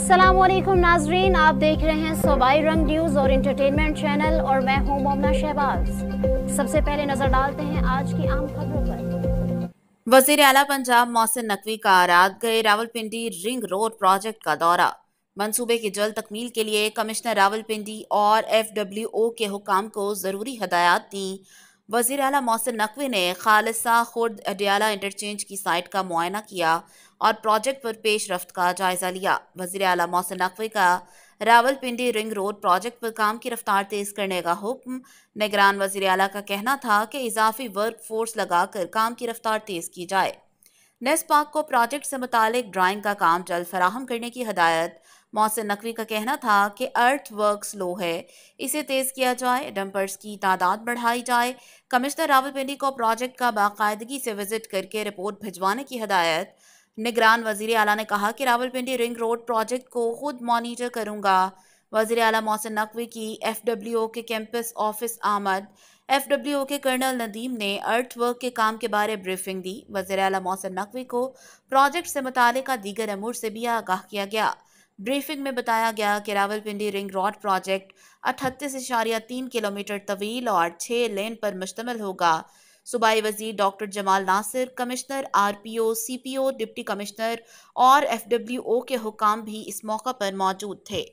अस्सलामुअलैकुम नाजरीन, आप देख रहे हैं सूबाई रंग न्यूज़ और इंटरटेनमेंट चैनल और मैं हूं मोमना शहबाज। सबसे पहले नजर डालते हैं आज की आम खबरों पर। वजीर आला पंजाब मोहसिन नकवी का रात गए रावलपिंडी रिंग रोड प्रोजेक्ट का दौरा। मंसूबे की जल्द तकमील के लिए कमिश्नर रावलपिंडी और FWO के हुकाम को ज़रूरी हदायत दी। वजीर आला मोहसिन नकवी ने खालिसा खुर्द अडियाला इंटरचेंज की साइट का मुआयना किया और प्रोजेक्ट पर पेश रफ्त का जायजा लिया। वजीर आला मोहसिन नकवी का रावलपिंडी रिंग रोड प्रोजेक्ट पर काम की रफ्तार तेज करने का हुक्म। निगरान वजीर आला का कहना था कि इजाफी वर्क फोर्स लगाकर काम की रफ्तार तेज की जाए। नेस्पाक को प्रोजेक्ट से मुतालिक ड्राइंग का काम जल्द फराहम करने की हदायत। मोहसिन नकवी का कहना था कि अर्थ वर्क स्लो है, इसे तेज किया जाए, डंपर्स की तादाद बढ़ाई जाए। कमिश्नर रावलपिंडी को प्रोजेक्ट का बाकायदगी से विजिट करके रिपोर्ट भिजवाने की हदायत। निगरान वजीर आला ने कहा कि रावलपिंडी रिंग रोड प्रोजेक्ट को खुद मॉनिटर करूंगा। वजीर आला मोहसिन नकवी की FWO के कैंपस ऑफिस आमद। FWO के कर्नल नदीम ने अर्थ वर्क के काम के बारे ब्रीफिंग दी। वज़ीर आला मोहसिन नकवी को प्रोजेक्ट से मुतालिका दीगर अमूर से भी आगाह किया गया। ब्रीफिंग में बताया गया कि Rawalpindi ring road project 38.3 kilometre तवील और 6 लेन पर मुश्तमिल होगा। सूबाई वजीर doctor Jamal Nasir, commissioner RPO, CPO, deputy commissioner और FWO के हुकाम भी इस मौका पर मौजूद थे।